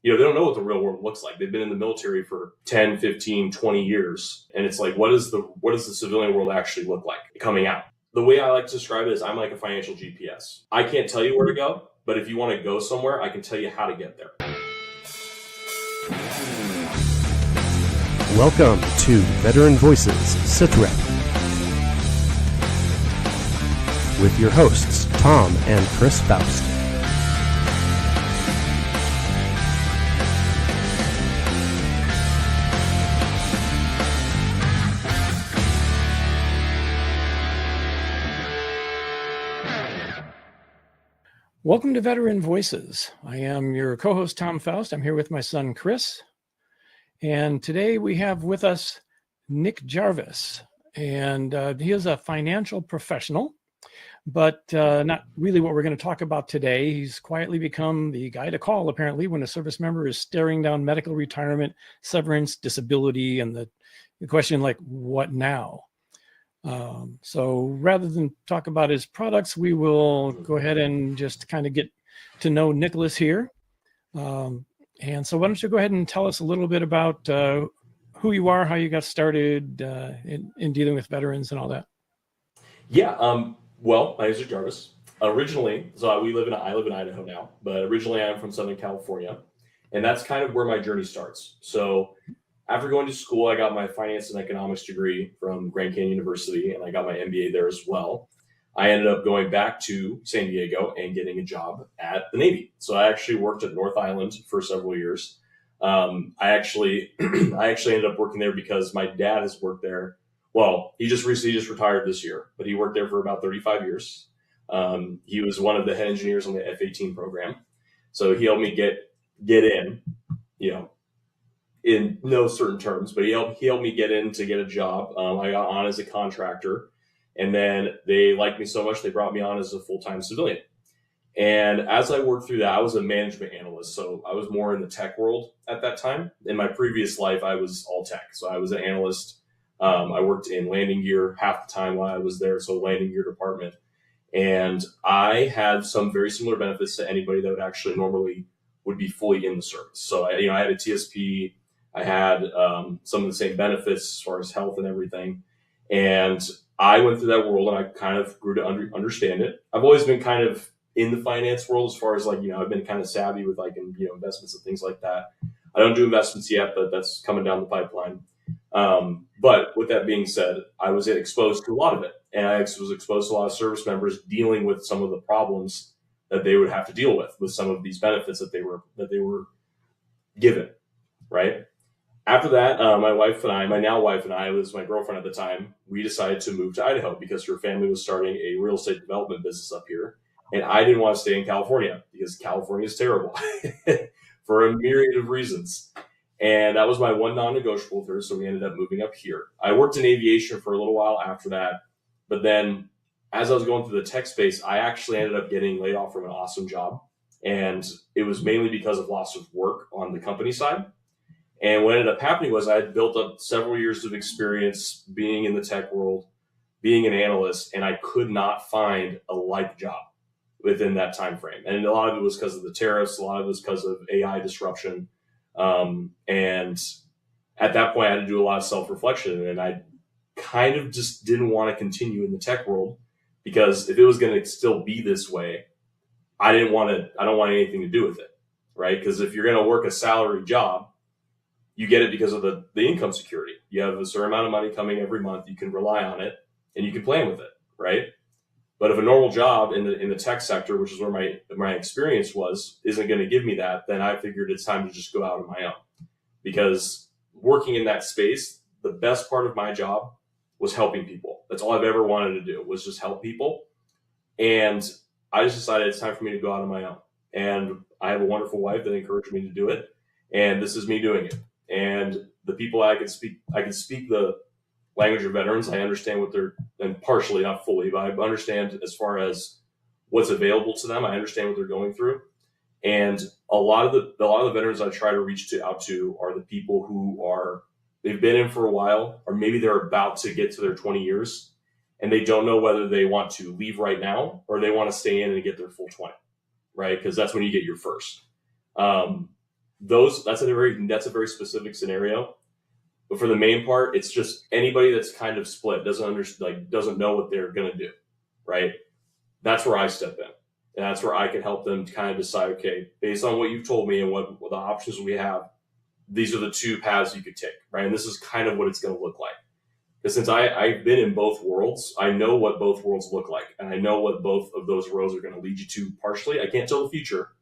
they don't know what the real world looks like. They've been in the military for 10, 15, 20 years. And it's like, what does the civilian world actually look like coming out? The way I like to describe it is I'm like a financial GPS. I can't tell you where to go, but if you want to go somewhere, I can tell you how to get there. Welcome to Veteran Voices, SITREP, with your hosts, Tom and Chris Faust. Welcome to Veteran Voices. I am your co-host, Tom Faust. I'm here with my son, Chris. And today we have with us Nick Jarvis. And he is a financial professional, but not really what we're going to talk about today. He's quietly become the guy to call, apparently, when a service member is staring down medical retirement, severance, disability, and the question like, what now? So rather than talk about his products, we will go ahead and just kind of get to know Nicholas here. And so why don't you go ahead and tell us a little bit about who you are, how you got started in dealing with veterans and all that. Yeah. Well, my name is Nick Jarvis. Originally, so I live in Idaho now, but originally I'm from Southern California, and that's kind of where my journey starts. So after going to school, I got my finance and economics degree from Grand Canyon University, and I got my MBA there as well. I ended up going back to San Diego and getting a job at the Navy. So I actually worked at North Island for several years. I actually ended up working there because my dad has worked there. Well, he just retired this year, but he worked there for about 35 years. He was one of the head engineers on the F-18 program. So he helped me get in, in no certain terms, but he helped me get in to get a job. I got on as a contractor, and then they liked me so much they brought me on as a full-time civilian. And as I worked through that, I was a management analyst, so I was more in the tech world at that time. In my previous life, I was all tech, so I was an analyst. I worked in landing gear half the time while I was there, so landing gear department. And I had some very similar benefits to anybody that would actually normally would be fully in the service. So I had a TSP. I had some of the same benefits as far as health and everything. And I went through that world and I kind of grew to understand it. I've always been kind of in the finance world as far as I've been kind of savvy with investments and things like that. I don't do investments yet, but that's coming down the pipeline. But with that being said, I was exposed to a lot of it. And I was exposed to a lot of service members dealing with some of the problems that they would have to deal with some of these benefits that they were given, right? After that, my now wife and I, was my girlfriend at the time, we decided to move to Idaho because her family was starting a real estate development business up here. And I didn't want to stay in California because California is terrible for a myriad of reasons. And that was my one non-negotiable with her. So we ended up moving up here. I worked in aviation for a little while after that. But then as I was going through the tech space, I actually ended up getting laid off from an awesome job. And it was mainly because of loss of work on the company side. And what ended up happening was I had built up several years of experience being in the tech world, being an analyst, and I could not find a like job within that time frame. And a lot of it was because of the tariffs, a lot of it was because of AI disruption. And at that point, I had to do a lot of self-reflection, and I kind of just didn't want to continue in the tech world because if it was going to still be this way, I don't want anything to do with it, right? Because if you're going to work a salary job, you get it because of the income security. You have a certain amount of money coming every month. You can rely on it and you can plan with it, right? But if a normal job in the tech sector, which is where my experience was, isn't going to give me that, then I figured it's time to just go out on my own. Because working in that space, the best part of my job was helping people. That's all I've ever wanted to do, was just help people. And I just decided it's time for me to go out on my own. And I have a wonderful wife that encouraged me to do it. And this is me doing it. And the people I can speak the language of veterans. I understand what they're, and partially, not fully, but I understand as far as what's available to them. I understand what they're going through. And a lot of the veterans I try to reach out to are the people who they've been in for a while, or maybe they're about to get to their 20 years and they don't know whether they want to leave right now or they want to stay in and get their full 20, right? Because that's when you get your first. that's a very specific scenario. But for the main part, it's just anybody that's kind of split, doesn't know what they're going to do, right? That's where I step in. And that's where I can help them to kind of decide, okay, based on what you've told me and what the options we have, these are the two paths you could take, right? And this is kind of what it's going to look like. Because since I've been in both worlds, I know what both worlds look like. And I know what both of those roads are going to lead you to partially. I can't tell the future,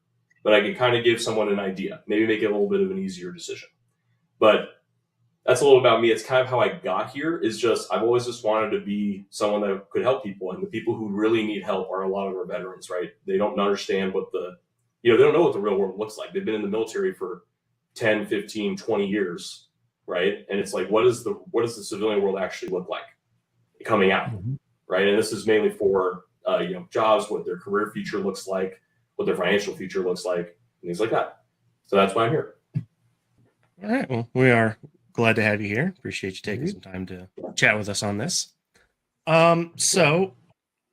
but I can kind of give someone an idea, maybe make it a little bit of an easier decision. But that's a little about me. It's kind of how I got here. Is just I've always just wanted to be someone that could help people, and the people who really need help are a lot of our veterans, right? They don't understand they don't know what the real world looks like. They've been in the military for 10, 15, 20 years, right? And it's like, what does the civilian world actually look like coming out, right? And this is mainly for jobs, what their career future looks like, what their financial future looks like, and things like that. So that's why I'm here. All right. Well, we are glad to have you here. Appreciate you taking some time to chat with us on this. So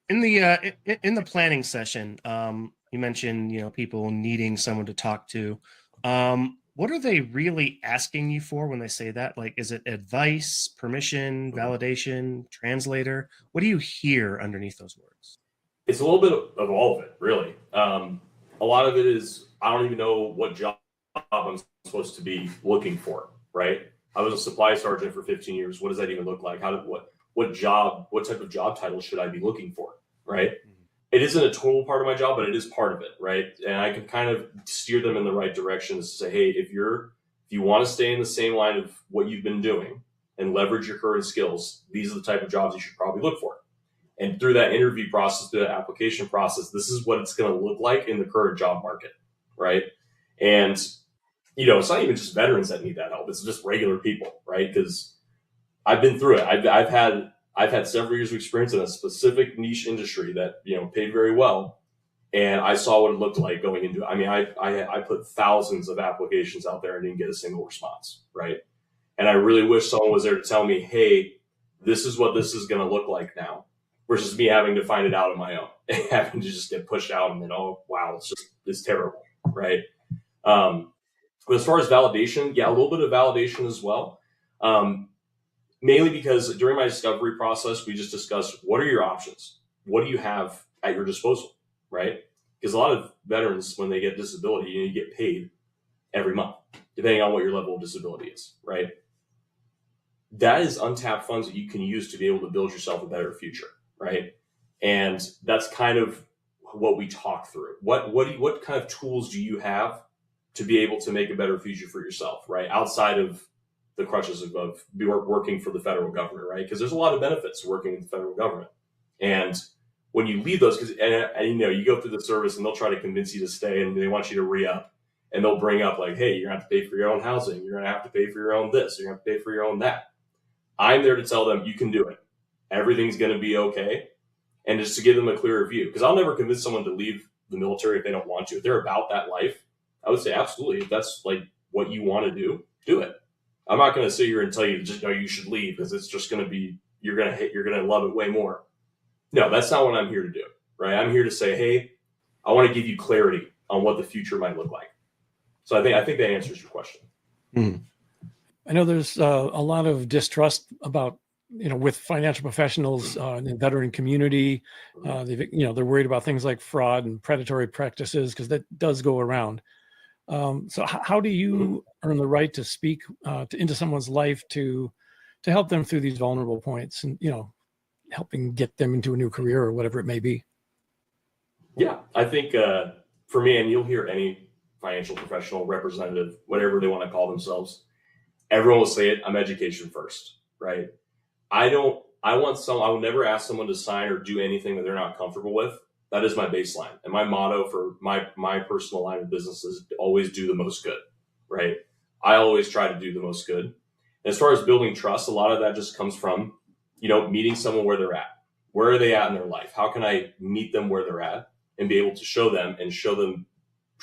in the planning session, you mentioned, people needing someone to talk to. What are they really asking you for when they say that? Like, is it advice, permission, validation, translator? What do you hear underneath those words? It's a little bit of all of it, really. A lot of it is, I don't even know what job I'm supposed to be looking for, right? I was a supply sergeant for 15 years. What does that even look like? What type of job title should I be looking for, right? It isn't a total part of my job, but it is part of it, right? And I can kind of steer them in the right direction to say, hey, if you want to stay in the same line of what you've been doing and leverage your current skills, these are the type of jobs you should probably look for. And through that interview process, through that application process, this is what it's going to look like in the current job market, right? And it's not even just veterans that need that help. It's just regular people, right? Because I've been through it. I've had several years of experience in a specific niche industry that, paid very well. And I saw what it looked like going into it. I mean, I put thousands of applications out there and didn't get a single response, right? And I really wish someone was there to tell me, hey, this is what this is going to look like now, versus me having to find it out on my own, having to just get pushed out and then, oh, wow, it's terrible, right? But as far as validation, a little bit of validation as well. Mainly because during my discovery process, we just discussed what are your options? What do you have at your disposal, right? Because a lot of veterans, when they get disability, you get paid every month, depending on what your level of disability is, right? That is untapped funds that you can use to be able to build yourself a better future, right? And that's kind of what we talk through. What kind of tools do you have to be able to make a better future for yourself, right? Outside of the crutches of working for the federal government, right? Because there's a lot of benefits to working with the federal government. And when you leave those, you go through the service and they'll try to convince you to stay and they want you to re-up. And they'll bring up like, hey, you're going to have to pay for your own housing. You're going to have to pay for your own this. You're going to have to pay for your own that. I'm there to tell them you can do it. Everything's going to be okay. And just to give them a clearer view. Because I'll never convince someone to leave the military if they don't want to. If they're about that life, I would say absolutely. If that's like what you want to do it. I'm not going to sit here and tell you just you should leave because it's just going to be you're going to love it way more. No, that's not what I'm here to do, right? I'm here to say, hey, I want to give you clarity on what the future might look like. So I think that answers your question. Mm-hmm. I know there's a lot of distrust about with financial professionals in the veteran community. They're worried about things like fraud and predatory practices because that does go around. So how do you earn the right to speak into someone's life to help them through these vulnerable points and, helping get them into a new career or whatever it may be? Yeah, I think for me, and you'll hear any financial professional representative, whatever they want to call themselves, everyone will say it, I'm education first, right? I will never ask someone to sign or do anything that they're not comfortable with. That is my baseline. And my motto for my personal line of business is always do the most good, right? I always try to do the most good. And as far as building trust, a lot of that just comes from, meeting someone where they're at. Where are they at in their life? How can I meet them where they're at and be able to show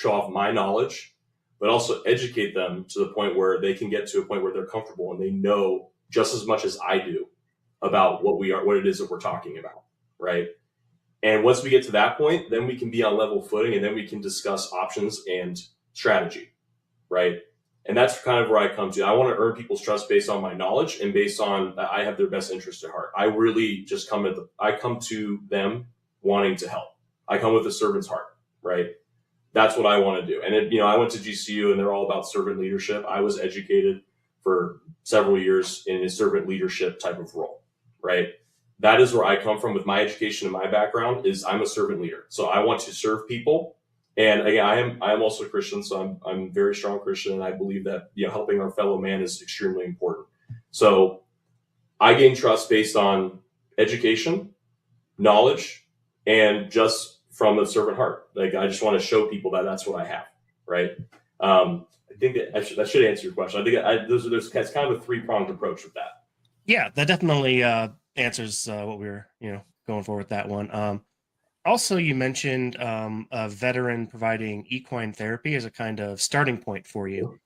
off my knowledge, but also educate them to the point where they can get to a point where they're comfortable and they know just as much as I do about what it is that we're talking about, right? And once we get to that point, then we can be on level footing and then we can discuss options and strategy, right? And that's kind of where I come to. I want to earn people's trust based on my knowledge and based on I have their best interest at heart. I really just come to them wanting to help. I come with a servant's heart, right? That's what I want to do. And I went to GCU and they're all about servant leadership. I was educated for several years in a servant leadership type of role, right? That is where I come from with my education and my background is I'm a servant leader. So I want to serve people. And again, I am also a Christian, so I'm a very strong Christian, and I believe that helping our fellow man is extremely important. So I gain trust based on education, knowledge, and just from a servant heart. Like I just want to show people that that's what I have, right? I think that should answer your question. I think there's kind of a three-pronged approach with that. Yeah, that definitely answers what we were going for with that one. Also, you mentioned a veteran providing equine therapy as a kind of starting point for you.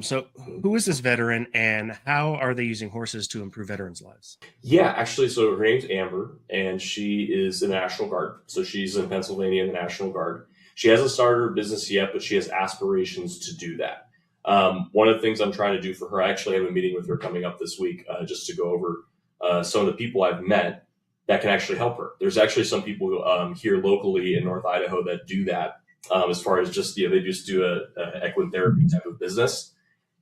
So who is this veteran and how are they using horses to improve veterans' lives? Yeah, actually, so her name's Amber and she is in the National Guard. So she's in Pennsylvania in the National Guard. She hasn't started her business yet, but she has aspirations to do that. One of the things I'm trying to do for her, I actually have a meeting with her coming up this week just to go over some of the people I've met that can actually help her. There's actually some people here locally in North Idaho that do that as far as just, they just do a equine therapy type of business.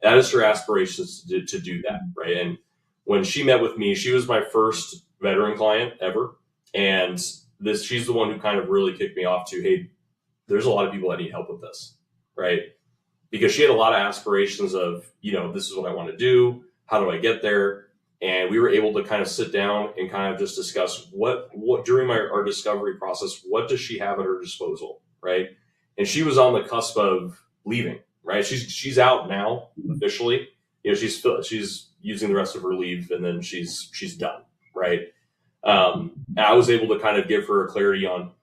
That is her aspirations to do that, right? And when she met with me, she was my first veteran client ever. And she's the one who kind of really kicked me off to, hey, there's a lot of people that need help with this, right? Because she had a lot of aspirations of, this is what I want to do. How do I get there? And we were able to kind of sit down and kind of just discuss what during our discovery process, what does she have at her disposal, right? And she was on the cusp of leaving, right? She's out now officially. She's using the rest of her leave and then she's done, right? And I was able to kind of give her a clarity on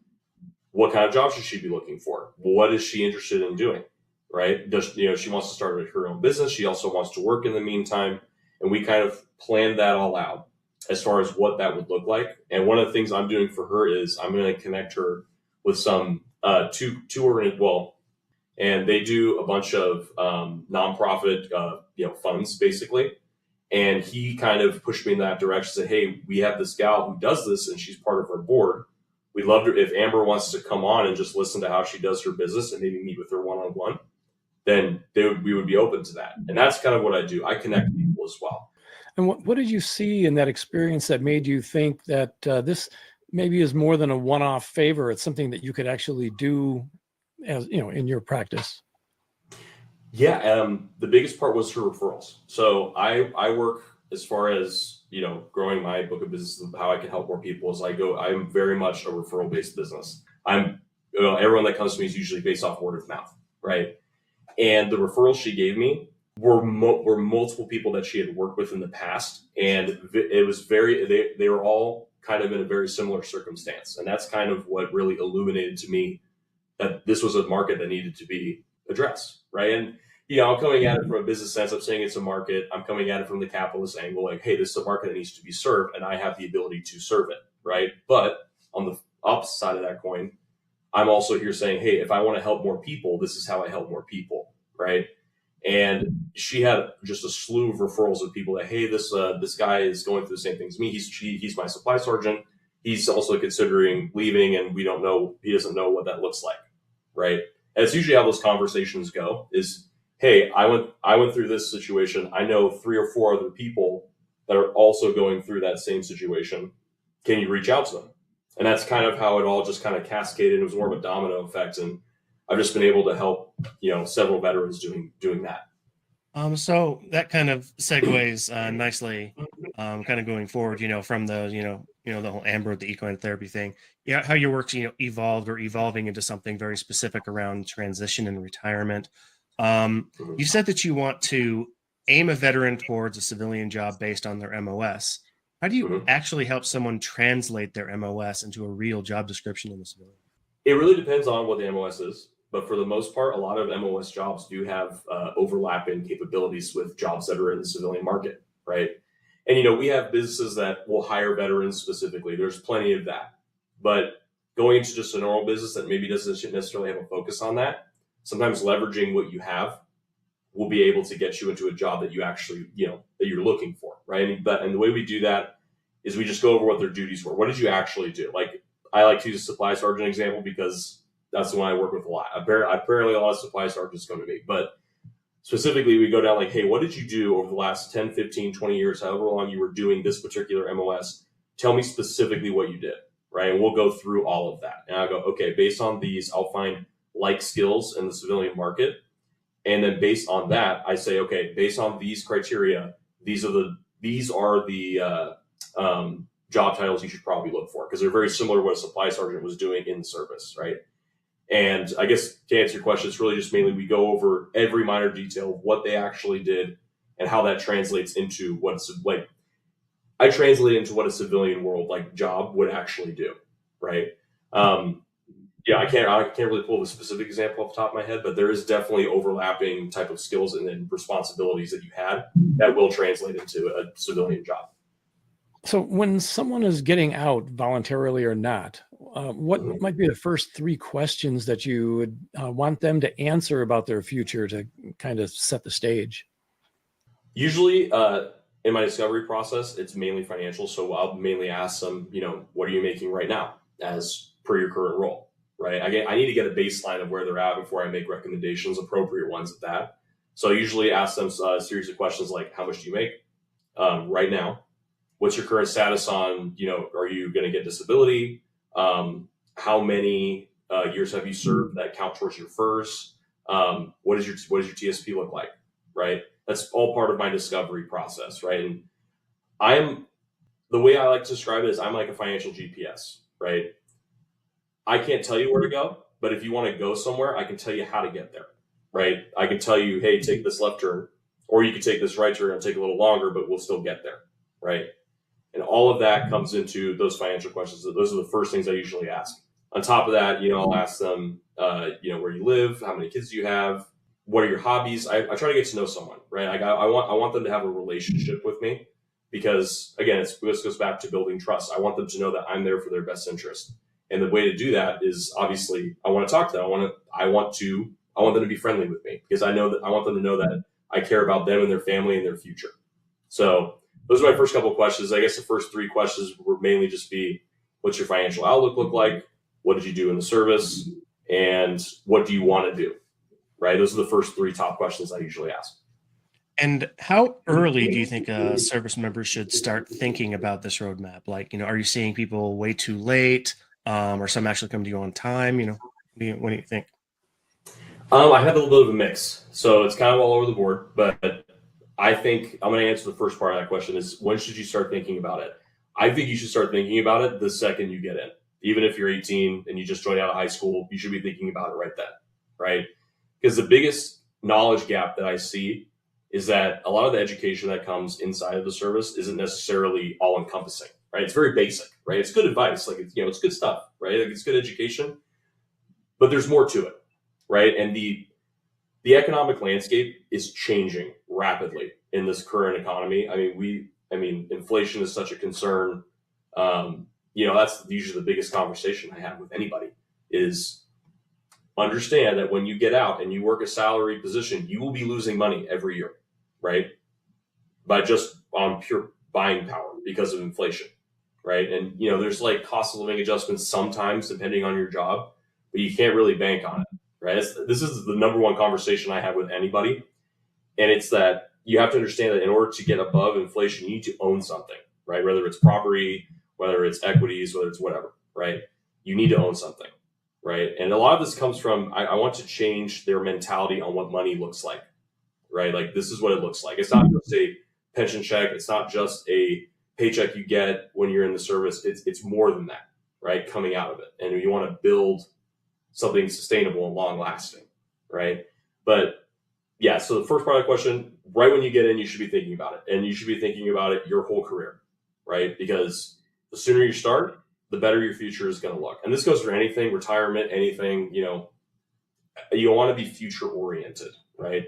what kind of job should she be looking for? What is she interested in doing, right? She wants to start her own business. She also wants to work in the meantime. And we kind of planned that all out as far as what that would look like. And one of the things I'm doing for her is I'm going to connect her with some two and they do a bunch of nonprofit funds basically. And he kind of pushed me in that direction. Said, hey, we have this gal who does this, and she's part of our board. We'd love to if Amber wants to come on and just listen to how she does her business and maybe meet with her one-on-one. Then we would be open to that. And that's kind of what I do. I connect people as well. And what did you see in that experience that made you think that this maybe is more than a one-off favor? It's something that you could actually do as, in your practice. Yeah. The biggest part was her referrals. So I work as far as, growing my book of business and how I can help more people as I go. I'm very much a referral-based business. Everyone that comes to me is usually based off word of mouth, right? And the referrals she gave me were multiple people that she had worked with in the past. And it was they were all kind of in a very similar circumstance. And that's kind of what really illuminated to me that this was a market that needed to be addressed, right? And, I'm coming at it from a business sense. I'm saying it's a market. I'm coming at it from the capitalist angle, like, hey, this is a market that needs to be served, and I have the ability to serve it, right? But on the opposite side of that coin, I'm also here saying, hey, if I want to help more people, this is how I help more people, right? And she had just a slew of referrals of people that, hey, this guy is going through the same things as me. He's my supply sergeant. He's also considering leaving, and he doesn't know what that looks like, right? And it's usually how those conversations go is, hey, I went through this situation. I know 3 or 4 other people that are also going through that same situation. Can you reach out to them? And that's kind of how it all just kind of cascaded. It was more of a domino effect. And I've just been able to help, several veterans doing that. So that kind of segues nicely, kind of going forward, from the, the whole Amber, the equine therapy thing. Yeah, how your work's, evolved or evolving into something very specific around transition and retirement. You said that you want to aim a veteran towards a civilian job based on their MOS. How do you actually help someone translate their MOS into a real job description in the civilian? It really depends on what the MOS is. But for the most part, a lot of MOS jobs do have overlapping capabilities with jobs that are in the civilian market, right? And, we have businesses that will hire veterans specifically. There's plenty of that. But going into just a normal business that maybe doesn't necessarily have a focus on that, sometimes leveraging what you have will be able to get you into a job that you actually, that you're looking for, right? And the way we do that is we just go over what their duties were. What did you actually do? Like, I like to use a supply sergeant example because that's the one I work with a lot. Apparently a lot of supply sergeants come to me, but specifically we go down like, hey, what did you do over the last 10, 15, 20 years, however long you were doing this particular MOS? Tell me specifically what you did, right? And we'll go through all of that. And I'll go, okay, based on these, I'll find like skills in the civilian market. And then based on that, I say, okay, based on these criteria, these are the job titles you should probably look for, because they're very similar to what a supply sergeant was doing in the service, right? And I guess to answer your question, it's really just mainly we go over every minor detail of what they actually did and how that translates into what's like. I translate into what a civilian world like job would actually do, right? I can't really pull the specific example off the top of my head, but there is definitely overlapping type of skills and then responsibilities that you had that will translate into a civilian job. So when someone is getting out voluntarily or not, what might be the first 3 questions that you would want them to answer about their future to kind of set the stage? Usually in my discovery process, it's mainly financial. So I'll mainly ask them, what are you making right now as per your current role, right? I need to get a baseline of where they're at before I make recommendations, appropriate ones at that. So I usually ask them a series of questions like, how much do you make right now? What's your current status on, are you going to get disability? How many years have you served that count towards your FERS? What does your TSP look like, right? That's all part of my discovery process, right? And the way I like to describe it is I'm like a financial GPS, right? I can't tell you where to go, but if you want to go somewhere, I can tell you how to get there, right? I can tell you, hey, take this left turn, or you can take this right turn. It'll take a little longer, but we'll still get there, right? And all of that comes into those financial questions. So those are the first things I usually ask. On top of that, I'll ask them, where you live, how many kids do you have, what are your hobbies? I try to get to know someone, right? I want them to have a relationship with me because, again, this goes back to building trust. I want them to know that I'm there for their best interest. And the way to do that is obviously I want to talk to them. I want them to be friendly with me because I want them to know that I care about them and their family and their future. So those are my first couple of questions. I guess the first 3 questions would mainly just be, what's your financial outlook look like? What did you do in the service? And what do you want to do? Right? Those are the first 3 top questions I usually ask. And how early do you think a service member should start thinking about this roadmap? Like, are you seeing people way too late, or some actually come to you on time? What do you think? I have a little bit of a mix, so it's kind of all over the board. But I think I'm going to answer the first part of that question: is when should you start thinking about it? I think you should start thinking about it the second you get in. Even if you're 18 and you just joined out of high school, you should be thinking about it right then, right? Because the biggest knowledge gap that I see is that a lot of the education that comes inside of the service isn't necessarily all encompassing, right? It's very basic, right? It's good advice, like it's good stuff, right? Like it's good education, but there's more to it, right? And the economic landscape is changing rapidly in this current economy. I mean, inflation is such a concern. That's usually the biggest conversation I have with anybody is understand that when you get out and you work a salary position, you will be losing money every year, right? By just on pure buying power because of inflation, right? And, there's like cost of living adjustments sometimes depending on your job, but you can't really bank on it, right? This is the number one conversation I have with anybody. And it's that you have to understand that in order to get above inflation, you need to own something, right? Whether it's property, whether it's equities, whether it's whatever, right? You need to own something, right? And a lot of this comes from, I want to change their mentality on what money looks like, right? Like this is what it looks like. It's not just a pension check. It's not just a paycheck you get when you're in the service. It's more than that, right? Coming out of it. And you want to build something sustainable and long lasting, right? But yeah, so the first part of the question, right when you get in, you should be thinking about it. And you should be thinking about it your whole career, right? Because the sooner you start, the better your future is going to look. And this goes for anything, retirement, anything, you want to be future oriented, right?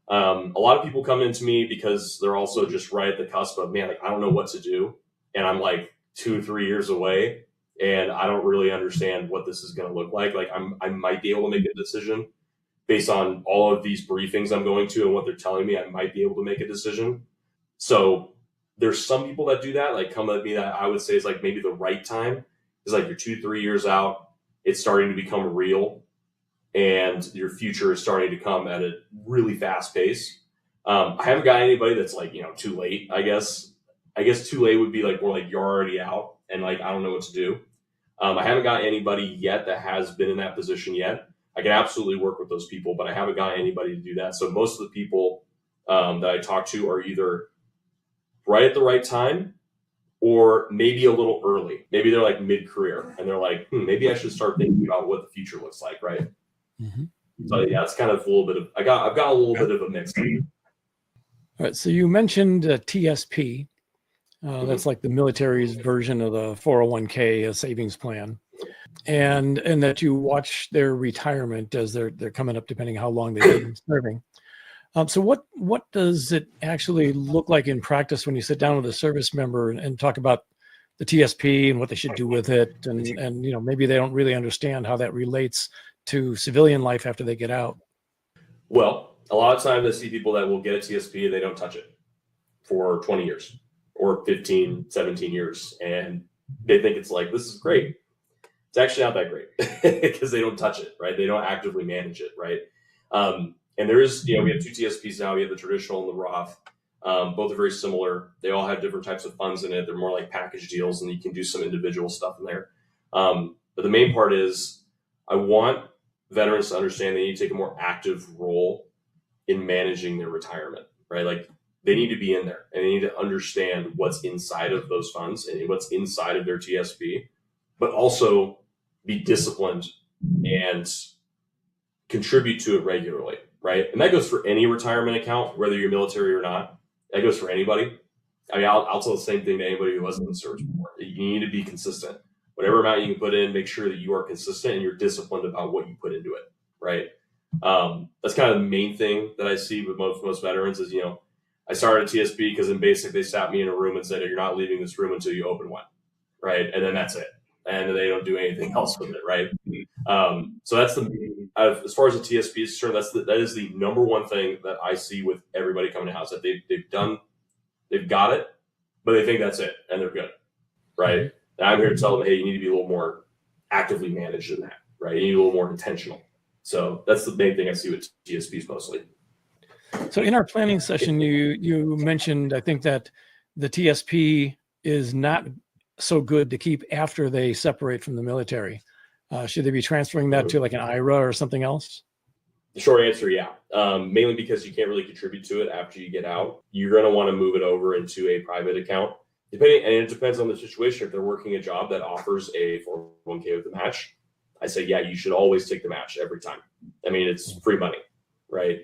A lot of people come into me because they're also just right at the cusp of, man, like, I don't know what to do. And I'm like 2 or 3 years away and I don't really understand what this is going to look like. Like I might be able to make a decision based on all of these briefings I'm going to and what they're telling me, I might be able to make a decision. So there's some people that do that, like come at me, that I would say is like maybe the right time is like you're 2-3 years out, it's starting to become real, and your future is starting to come at a really fast pace. I haven't got anybody that's like, too late, I guess. I guess too late would be like more like you're already out and like, I don't know what to do. I haven't got anybody yet that has been in that position yet. I can absolutely work with those people, but I haven't got anybody to do that. So most of the people that I talk to are either right at the right time or maybe a little early. Maybe they're like mid-career and they're like, maybe I should start thinking about what the future looks like, right? Mm-hmm. So yeah, it's kind of a little bit of, I've got a little bit of a mix. All right. So you mentioned TSP. That's like the military's version of the 401k, a savings plan, and that you watch their retirement as they're coming up, depending how long they've been serving. So what does it actually look like in practice when you sit down with a service member and talk about the TSP and what they should do with it, and maybe they don't really understand how that relates to civilian life after they get out? Well, a lot of times I see people that will get a TSP and they don't touch it for 20 years or 15, 17 years. And they think it's like, this is great. It's actually not that great because they don't touch it, right? They don't actively manage it, right? And there is, we have 2 TSPs now. We have the traditional and the Roth. Both are very similar. They all have different types of funds in it. They're more like package deals, and you can do some individual stuff in there. But the main part is I want veterans to understand they need to take a more active role in managing their retirement, right? Like they need to be in there and they need to understand what's inside of those funds and what's inside of their TSP, but also be disciplined and contribute to it regularly, right? And that goes for any retirement account, whether you're military or not. That goes for anybody. I mean, I'll tell the same thing to anybody who wasn't in the service before. You need to be consistent. Whatever amount you can put in, make sure that you are consistent and you're disciplined about what you put into it, right? That's kind of the main thing that I see with most veterans is, I started a TSP because in basic they sat me in a room and said, you're not leaving this room until you open one, right? And then that's it. And they don't do anything else with it, right? So that's as far as the TSP is concerned, that is the number one thing that I see with everybody coming to house, that they've got it, but they think that's it and they're good, right? And I'm here to tell them, hey, you need to be a little more actively managed than that, right? You need a little more intentional. So that's the main thing I see with TSPs mostly. So in our planning session, you mentioned, I think, that the TSP is not so good to keep after they separate from the military. Should they be transferring that to like an IRA or something else? The short answer, yeah. Mainly because you can't really contribute to it after you get out. You're going to want to move it over into a private account. And it depends on the situation. If they're working a job that offers a 401k with a match, I say, yeah, you should always take the match every time. I mean, it's free money, right?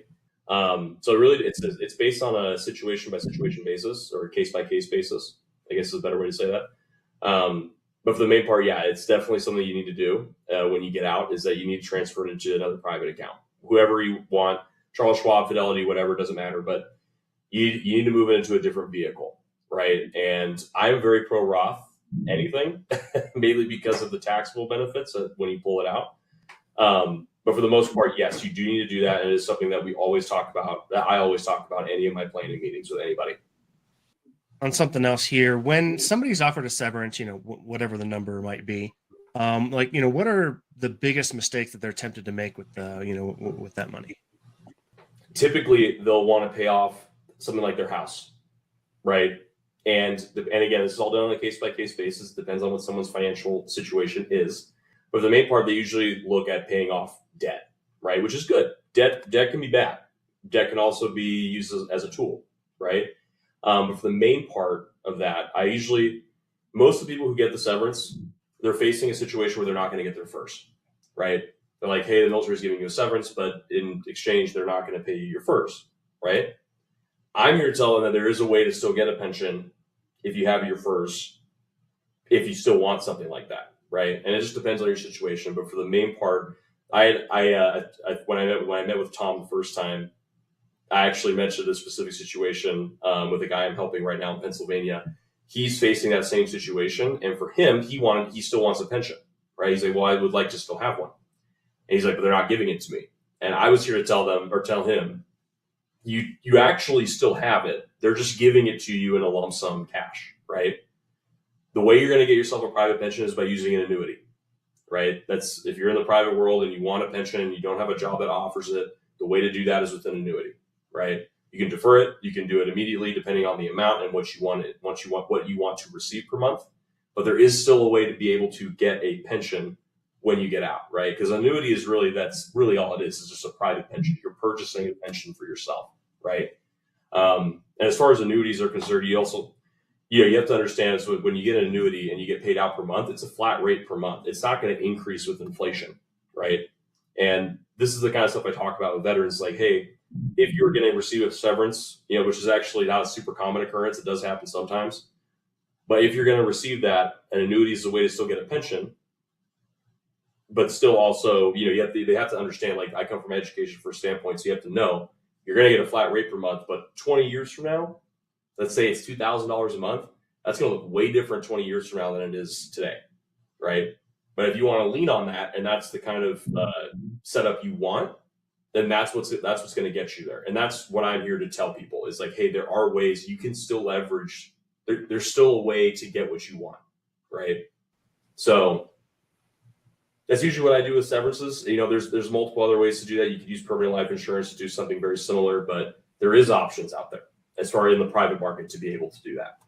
So really, it's based on a situation by situation basis or case by case basis, I guess is a better way to say that. But for the main part, yeah, it's definitely something you need to do when you get out, is that you need to transfer it into another private account. Whoever you want, Charles Schwab, Fidelity, whatever, doesn't matter, but you need to move it into a different vehicle, right? And I'm very pro Roth anything, mainly because of the taxable benefits when you pull it out. But for the most part, yes, you do need to do that. And it is something that we always talk about, that I always talk about in any of my planning meetings with anybody. On something else here, when somebody's offered a severance, whatever the number might be, what are the biggest mistakes that they're tempted to make with with that money? Typically, they'll want to pay off something like their house, right? And again, this is all done on a case by case basis. Depends on what someone's financial situation is. But for the main part, they usually look at paying off debt, right? Which is good. Debt can be bad. Debt can also be used as a tool, right? But for the main part of that, most of the people who get the severance, they're facing a situation where they're not going to get their first, right? They're like, hey, the military is giving you a severance, but in exchange, they're not going to pay you your first, right? I'm here to tell them that there is a way to still get a pension if you have your first, if you still want something like that, right? And it just depends on your situation. But for the main part, when I met with Tom the first time, I actually mentioned a specific situation with a guy I'm helping right now in Pennsylvania. He's facing that same situation, and for him, he still wants a pension, right? He's like, well, I would like to still have one, and he's like, but they're not giving it to me. And I was here to tell him, you actually still have it. They're just giving it to you in a lump sum cash, right? The way you're going to get yourself a private pension is by using an annuity, right? That's if you're in the private world and you want a pension and you don't have a job that offers it, the way to do that is with an annuity, right? You can defer it, you can do it immediately depending on the amount and what you want to receive per month. But there is still a way to be able to get a pension when you get out, right? Because annuity is that's really all it is. It's just a private pension. You're purchasing a pension for yourself, right? And as far as annuities are concerned, you have to understand, so when you get an annuity and you get paid out per month, it's a flat rate per month. It's not going to increase with inflation, right? And this is the kind of stuff I talk about with veterans, like, hey, if you're going to receive a severance, which is actually not a super common occurrence, it does happen sometimes. But if you're going to receive that, an annuity is a way to still get a pension, but still also, they have to understand, like, I come from education for a standpoint, so you have to know you're going to get a flat rate per month, but 20 years from now, let's say it's $2,000 a month, that's going to look way different 20 years from now than it is today, right? But if you want to lean on that, and that's the kind of setup you want, then that's what's going to get you there. And that's what I'm here to tell people is, like, hey, there are ways you can still leverage. There's still a way to get what you want, right? So that's usually what I do with severances. There's multiple other ways to do that. You could use permanent life insurance to do something very similar, but there is options out there as far in the private market to be able to do that.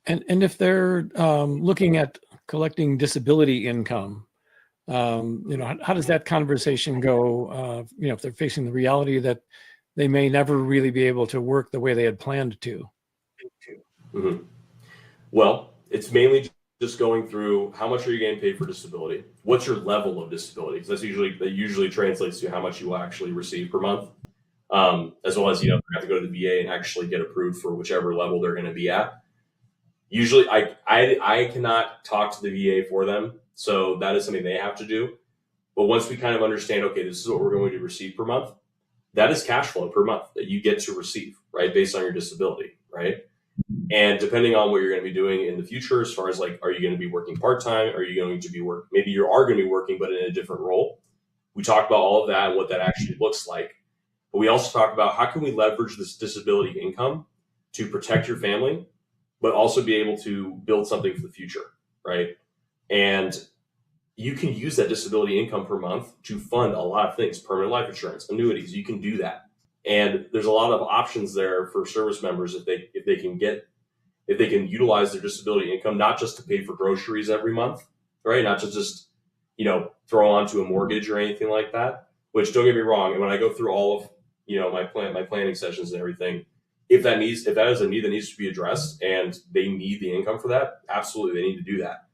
And if they're looking at collecting disability income, how does that conversation go? If they're facing the reality that they may never really be able to work the way they had planned to. Mm-hmm. Well, it's mainly just going through how much are you getting paid for disability? What's your level of disability? Because that usually translates to how much you will actually receive per month, as well as you have to go to the VA and actually get approved for whichever level they're going to be at. Usually, I cannot talk to the VA for them, so that is something they have to do. But once we kind of understand, okay, this is what we're going to receive per month, that is cash flow per month that you get to receive, right, based on your disability, right? And depending on what you're going to be doing in the future, as far as, like, are you going to be working part-time? Are you going to be maybe you are going to be working, but in a different role. We talk about all of that and what that actually looks like. But we also talk about how can we leverage this disability income to protect your family, but also be able to build something for the future, right? And you can use that disability income per month to fund a lot of things, permanent life insurance, annuities. You can do that. And there's a lot of options there for service members if they can utilize their disability income, not just to pay for groceries every month, right? Not to just, throw onto a mortgage or anything like that, which, don't get me wrong. And when I go through all of, my planning sessions and everything, if that is a need that needs to be addressed and they need the income for that, absolutely, they need to do that.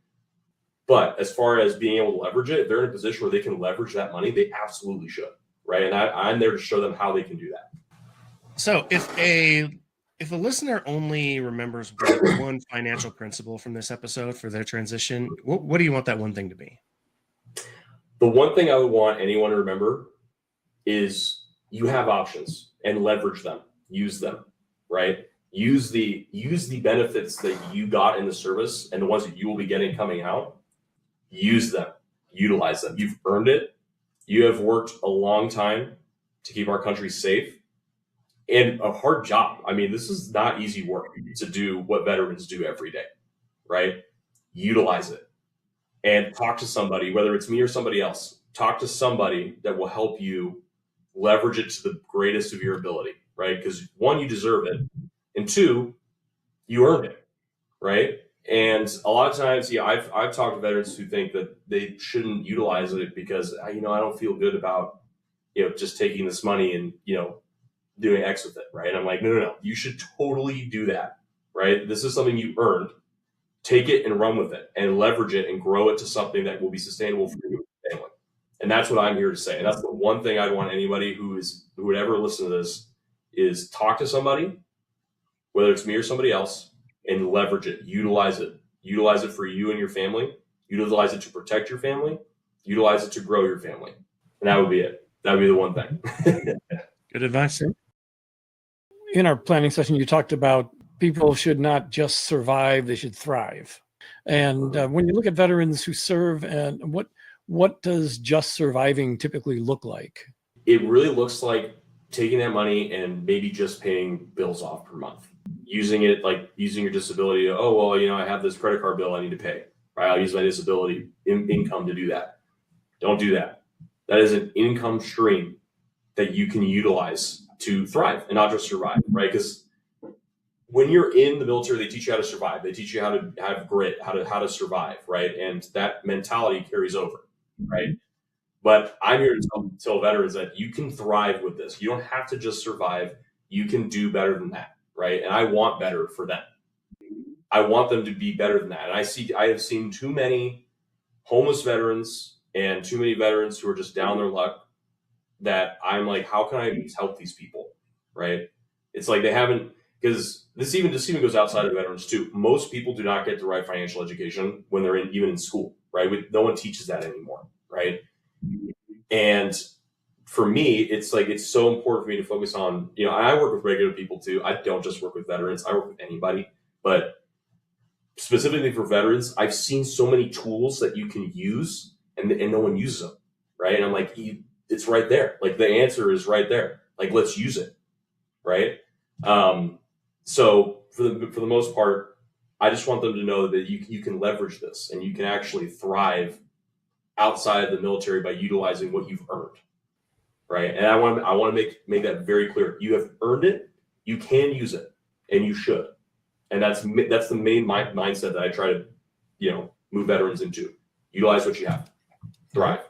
But as far as being able to leverage it, if they're in a position where they can leverage that money, they absolutely should, right? And I'm there to show them how they can do that. So if a listener only remembers one financial principle from this episode for their transition, what do you want that one thing to be? The one thing I would want anyone to remember is you have options and leverage them, use them, right? Use the benefits that you got in the service and the ones that you will be getting coming out. Use them, utilize them. You've earned it. You have worked a long time to keep our country safe and a hard job. I mean, this is not easy work to do what veterans do every day, right? Utilize it and talk to somebody, whether it's me or somebody else. Talk to somebody that will help you leverage it to the greatest of your ability, right? Because one, you deserve it. And two, you earned it, right? And a lot of times, I've talked to veterans who think that they shouldn't utilize it because, I don't feel good about, just taking this money and, doing X with it, right? And I'm like, no. You should totally do that, right? This is something you earned. Take it and run with it and leverage it and grow it to something that will be sustainable for you and your family. And that's what I'm here to say. And that's the one thing I'd want anybody who would ever listen to this is talk to somebody, whether it's me or somebody else, and leverage it, utilize it for you and your family, utilize it to protect your family, utilize it to grow your family. And that would be it. That would be the one thing. Good advice. In our planning session, you talked about people should not just survive, they should thrive. And when you look at veterans who serve, and what does just surviving typically look like? it really looks like taking that money and maybe just paying bills off per month, using it like using your disability. Oh, well, I have this credit card bill I need to pay, right? I'll use my disability income to do that. Don't do that. That is an income stream that you can utilize to thrive and not just survive, right? Because when you're in the military, they teach you how to survive. They teach you how to have grit, how to survive, right? And that mentality carries over, right? But I'm here to tell veterans that you can thrive with this. You don't have to just survive. You can do better than that, right? And I want better for them. I want them to be better than that. And I have seen too many homeless veterans and too many veterans who are just down their luck that I'm like, how can I help these people, right? It's like they haven't, because this even goes outside of veterans too. Most people do not get the right financial education when they're even in school, right? No one teaches that anymore, right? And for me, it's like, it's so important for me to focus on, I work with regular people too. I don't just work with veterans. I work with anybody, but specifically for veterans, I've seen so many tools that you can use and no one uses them, right? And I'm like, it's right there. Like the answer is right there. Like, let's use it, right? So for the most part, I just want them to know that you can leverage this and you can actually thrive outside of the military by utilizing what you've earned, right? And I want to make that very clear. You have earned it. You can use it, and you should. And that's the main mindset that I try to, move veterans into. Utilize what you have. Thrive.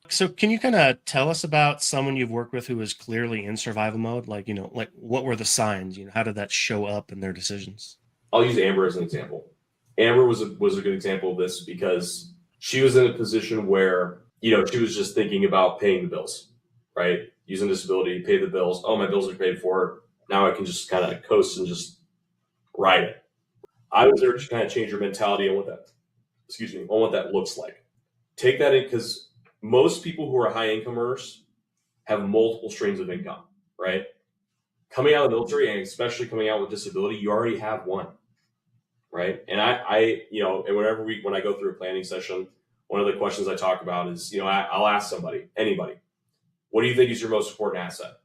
So can you kind of tell us about someone you've worked with who was clearly in survival mode? Like, like what were the signs? How did that show up in their decisions? I'll use Amber as an example. Amber was a good example of this because she was in a position where, she was just thinking about paying the bills, right? Using disability, pay the bills. Oh, my bills are paid for. Now I can just kind of coast and just ride it. I was there to kind of change your mentality on what that looks like. Take that in, because most people who are high income earners have multiple streams of income, right? Coming out of the military, and especially coming out with disability, you already have one, right? And I and when I go through a planning session, one of the questions I talk about is, I'll ask anybody, what do you think is your most important asset?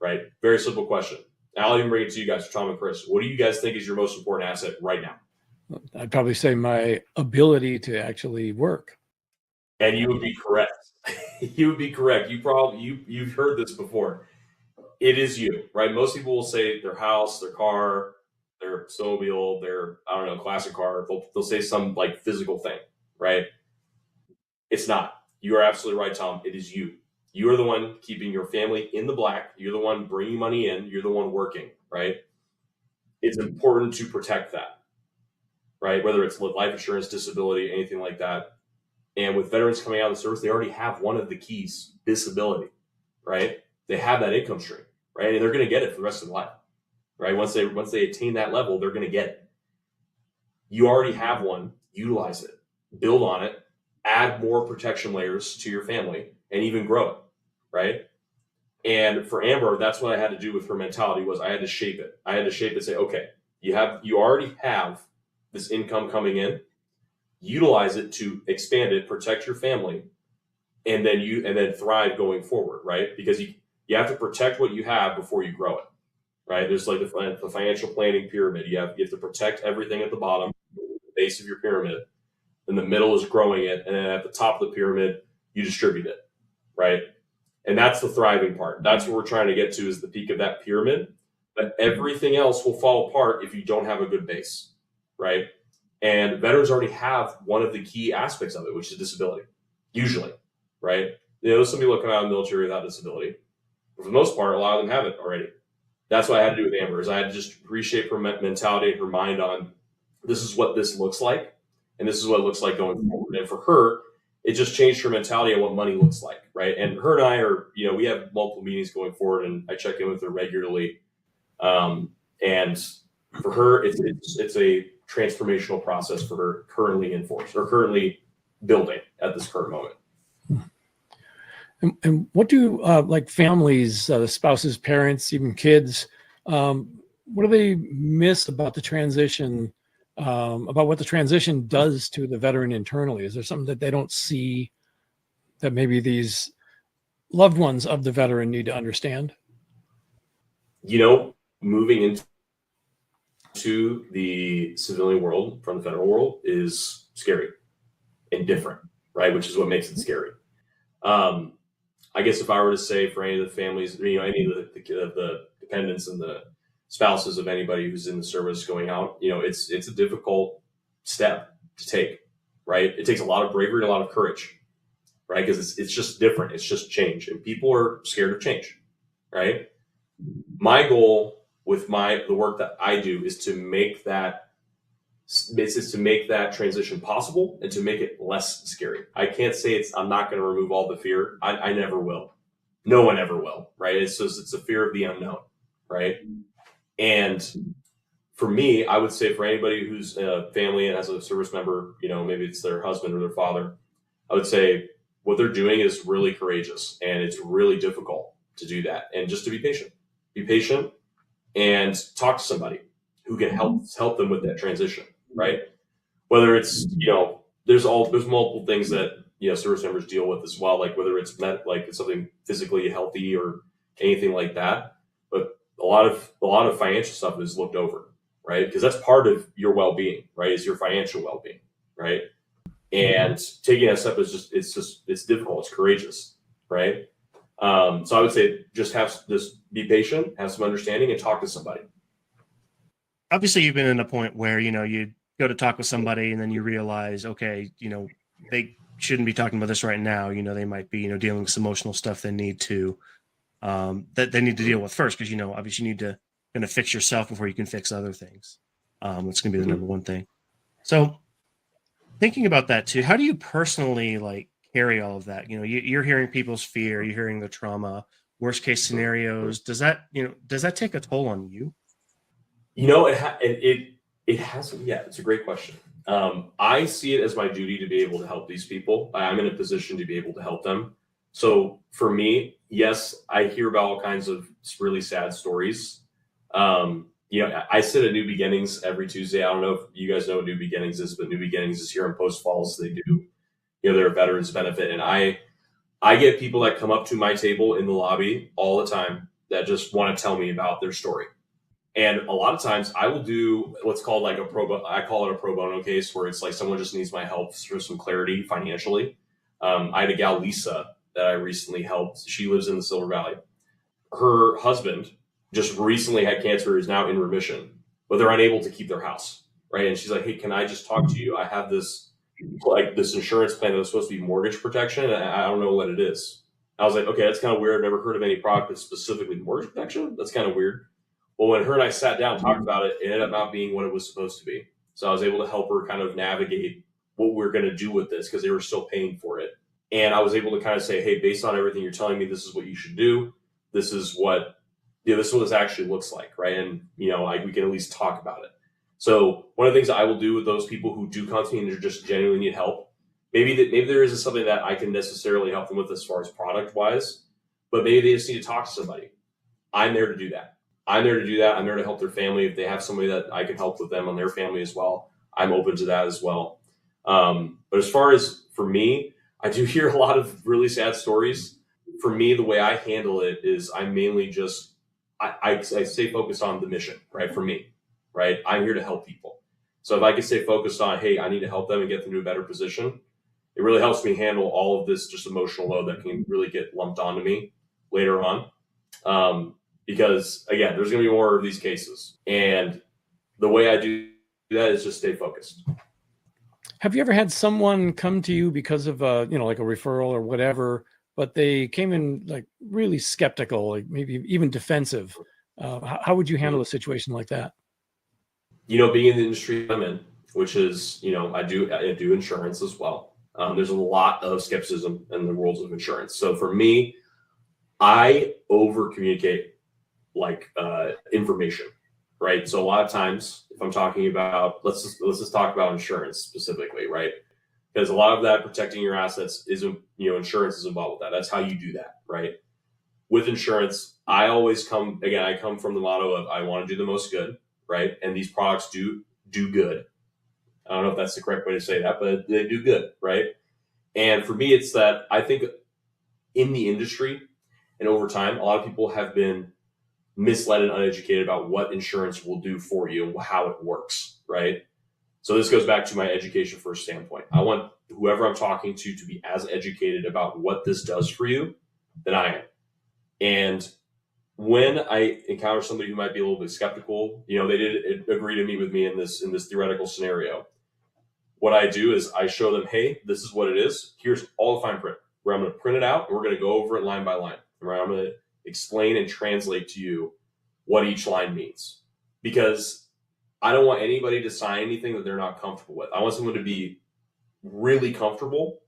Right? Very simple question. And I'll even bring it to you guys, Tom and Chris. What do you guys think is your most important asset right now? I'd probably say my ability to actually work. And you would be correct. You would be correct. You've heard this before. It is you, right? Most people will say their house, their car, their snowmobile, their, classic car. They'll say some like physical thing, right? It's not. You are absolutely right, Tom. It is you. You are the one keeping your family in the black. You're the one bringing money in. You're the one working, right? It's important to protect that, right? Whether it's life insurance, disability, anything like that. And with veterans coming out of the service, they already have one of the keys, disability, right? They have that income stream, right? And they're going to get it for the rest of their life, right? Once they attain that level, they're going to get it. You already have one. Utilize it. Build on it. Add more protection layers to your family and even grow it, right? And for Amber, that's what I had to do with her mentality. Was I had to shape it. I had to shape it and say, okay, you already have this income coming in. Utilize it to expand it, protect your family, and then thrive going forward, right? Because you have to protect what you have before you grow it, right? There's like the financial planning pyramid. You have to protect everything at the bottom, the base of your pyramid. In the middle is growing it, and then at the top of the pyramid, you distribute it, right? And that's the thriving part. That's what we're trying to get to, is the peak of that pyramid. But everything else will fall apart if you don't have a good base, right? And veterans already have one of the key aspects of it, which is disability, usually, right? Some people come out of the military without disability. But for the most part, a lot of them have it already. That's what I had to do with Amber, is I had to just reshape her mentality, her mind on, this is what this looks like, and this is what it looks like going forward. And for her, it just changed her mentality on what money looks like, right? And her and I are, we have multiple meetings going forward, and I check in with her regularly. And for her, it's a transformational process for her currently in force, or currently building at this current moment. And what do like families, spouses, parents, even kids, what do they miss about the transition, about what the transition does to the veteran internally? Is there something that they don't see that maybe these loved ones of the veteran need to understand? Moving into the civilian world from the federal world is scary and different, right? Which is what makes it scary. I guess if I were to say for any of the families, any of the dependents and the spouses of anybody who's in the service going out, it's a difficult step to take, right? It takes a lot of bravery and a lot of courage, right? Because it's just different. It's just change, and people are scared of change, right? My goal with the work that I do is to make that transition possible and to make it less scary. I can't say I'm not going to remove all the fear. I never will. No one ever will, right? It's a fear of the unknown, right? And for me, I would say for anybody who's a family and has a service member, maybe it's their husband or their father, I would say what they're doing is really courageous, and it's really difficult to do that. And just to be patient and talk to somebody who can help them with that transition, right? Whether it's, there's multiple things that, service members deal with as well, like whether it's it's something physically healthy or anything like that. But a lot of financial stuff is looked over, right? Because that's part of your well-being, right? Is your financial well-being, right? And taking that step is it's difficult. It's courageous, right? So I would say just be patient, have some understanding, and talk to somebody. Obviously, you've been in a point where, you go to talk with somebody and then you realize, okay, they shouldn't be talking about this right now. They might be, dealing with some emotional stuff they need to deal with first. Because, obviously you need to kind of fix yourself before you can fix other things. That's going to be the number one thing. So thinking about that too, how do you personally carry all of that? You're hearing people's fear, you're hearing the trauma, worst case scenarios. Does that take a toll on you? It has. Yeah, it's a great question. I see it as my duty to be able to help these people. I'm in a position to be able to help them. So for me, yes, I hear about all kinds of really sad stories. I sit at New Beginnings every Tuesday. I don't know if you guys know what New Beginnings is, but New Beginnings is here in Post Falls. They do, they're a veterans benefit. And I get people that come up to my table in the lobby all the time that just want to tell me about their story. And a lot of times I will do what's called I call it a pro bono case, where it's like someone just needs my help for some clarity financially. I had a gal, Lisa, that I recently helped. She lives in the Silver Valley. Her husband just recently had cancer, is now in remission, but they're unable to keep their house, right? And she's like, hey, can I just talk to you? I have this insurance plan that was supposed to be mortgage protection, and I don't know what it is. I was like, okay, that's kind of weird. I've never heard of any product that's specifically mortgage protection. That's kind of weird. Well, when her and I sat down and talked about it, it ended up not being what it was supposed to be. So I was able to help her kind of navigate what we're going to do with this, because they were still paying for it. And I was able to kind of say, hey, based on everything you're telling me, this is what you should do. This is what this actually looks like, right? And, we can at least talk about it. So one of the things I will do with those people who do come to me and they just genuinely need help, maybe there isn't something that I can necessarily help them with as far as product wise, but maybe they just need to talk to somebody. I'm there to do that. I'm there to help their family. If they have somebody that I can help with them on their family as well, I'm open to that as well. But as far as for me, I do hear a lot of really sad stories. For me, the way I handle it is I mainly just, I stay focused on the mission, right? For me, right? I'm here to help people. So if I can stay focused on, hey, I need to help them and get them to a better position, it really helps me handle all of this just emotional load that can really get lumped onto me later on. Because again, there's going to be more of these cases. And the way I do that is just stay focused. Have you ever had someone come to you because of a referral or whatever, but they came in really skeptical, maybe even defensive? How would you handle a situation like that? Being in the industry I'm in, which is, I do insurance as well. There's a lot of skepticism in the world of insurance. So for me, I over communicate information, right? So a lot of times if I'm talking about, let's just talk about insurance specifically, right? Because a lot of that protecting your assets isn't, insurance is involved with that. That's how you do that, right? With insurance, I come from the motto of I want to do the most good, right? And these products do good. I don't know if that's the correct way to say that, but they do good, right? And for me, it's that I think in the industry and over time, a lot of people have been misled and uneducated about what insurance will do for you and how it works, right? So this goes back to my education first standpoint. I want whoever I'm talking to be as educated about what this does for you than I am. And when I encounter somebody who might be a little bit skeptical, they did agree to meet with me in this theoretical scenario. What I do is I show them, hey, this is what it is. Here's all the fine print, where I'm going to print it out and we're going to go over it line by line, where I'm going to explain and translate to you what each line means. Because I don't want anybody to sign anything that they're not comfortable with. I want someone to be really comfortable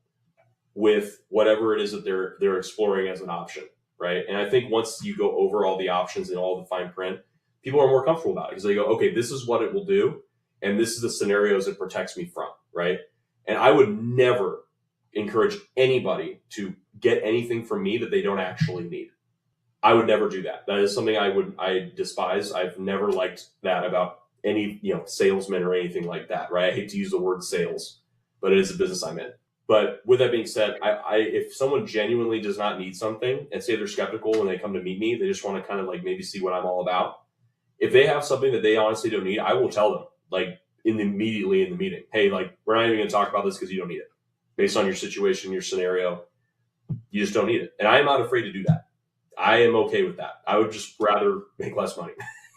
with whatever it is that they're exploring as an option, right? And I think once you go over all the options and all the fine print, people are more comfortable about it because they go, okay, this is what it will do, and this is the scenarios it protects me from, right? And I would never encourage anybody to get anything from me that they don't actually need. I would never do that. That is something I despise. I've never liked that about any salesman or anything like that, right? I hate to use the word sales, but it is a business I'm in. But with that being said, if someone genuinely does not need something and say they're skeptical when they come to meet me, they just want to kind of maybe see what I'm all about. If they have something that they honestly don't need, I will tell them immediately in the meeting, hey, we're not even going to talk about this because you don't need it. Based on your situation, your scenario, you just don't need it. And I am not afraid to do that. I am okay with that. I would just rather make less money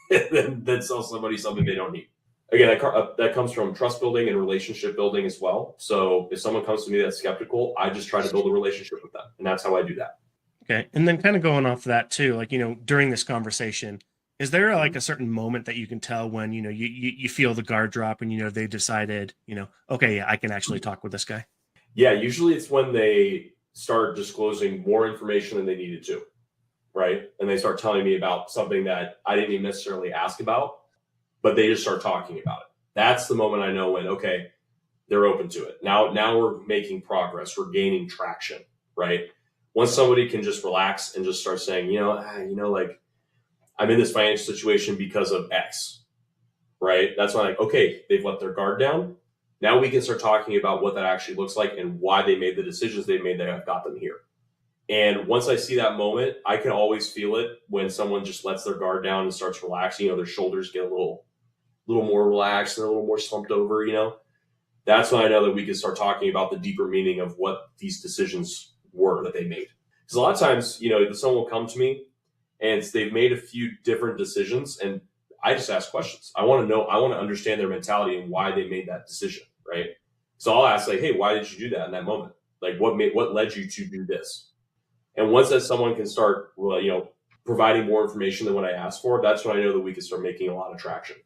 than sell somebody something they don't need. Again, that comes from trust building and relationship building as well. So if someone comes to me that's skeptical, I just try to build a relationship with them. And that's how I do that. Okay. And then kind of going off of that too, during this conversation, is there a certain moment that you can tell when, you feel the guard drop and, they decided, okay, yeah, I can actually talk with this guy? Yeah, usually it's when they start disclosing more information than they needed to, right? And they start telling me about something that I didn't even necessarily ask about, but they just start talking about it. That's the moment I know when, okay, they're open to it. Now we're making progress. We're gaining traction, right? Once somebody can just relax and just start saying, I'm in this financial situation because of X, right? That's when okay, they've let their guard down. Now we can start talking about what that actually looks like and why they made the decisions they made that have got them here. And once I see that moment, I can always feel it when someone just lets their guard down and starts relaxing. Their shoulders get a little more relaxed and a little more slumped over. That's when I know that we can start talking about the deeper meaning of what these decisions were that they made. Because a lot of times, someone will come to me and they've made a few different decisions, and I just ask questions. I want to know. I want to understand their mentality and why they made that decision, right? So I'll ask, hey, why did you do that in that moment? What led you to do this? And once that someone can start, providing more information than what I asked for, that's when I know that we can start making a lot of traction.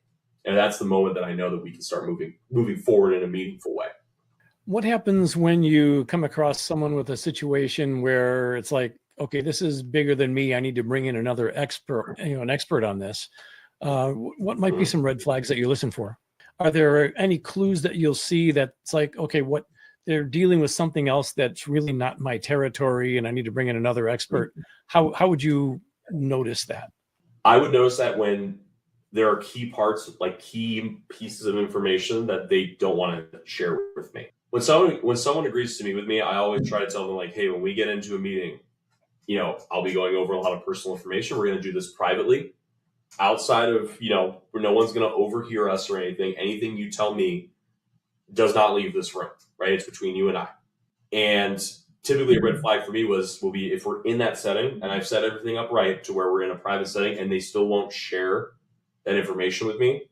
And that's the moment that I know that we can start moving forward in a meaningful way. What happens when you come across someone with a situation where it's okay, this is bigger than me. I need to bring in another expert, an expert on this. What might be some red flags that you listen for? Are there any clues that you'll see that's okay, what they're dealing with something else that's really not my territory and I need to bring in another expert? How would you notice that? I would notice that when there are key parts, key pieces of information that they don't want to share with me. When someone agrees to meet with me, I always try to tell them hey, when we get into a meeting, I'll be going over a lot of personal information. We're going to do this privately. Outside of, where no one's going to overhear us or anything. Anything you tell me does not leave this room, right? It's between you and I. And typically a red flag for me will be if we're in that setting and I've set everything up right to where we're in a private setting and they still won't share that information with me.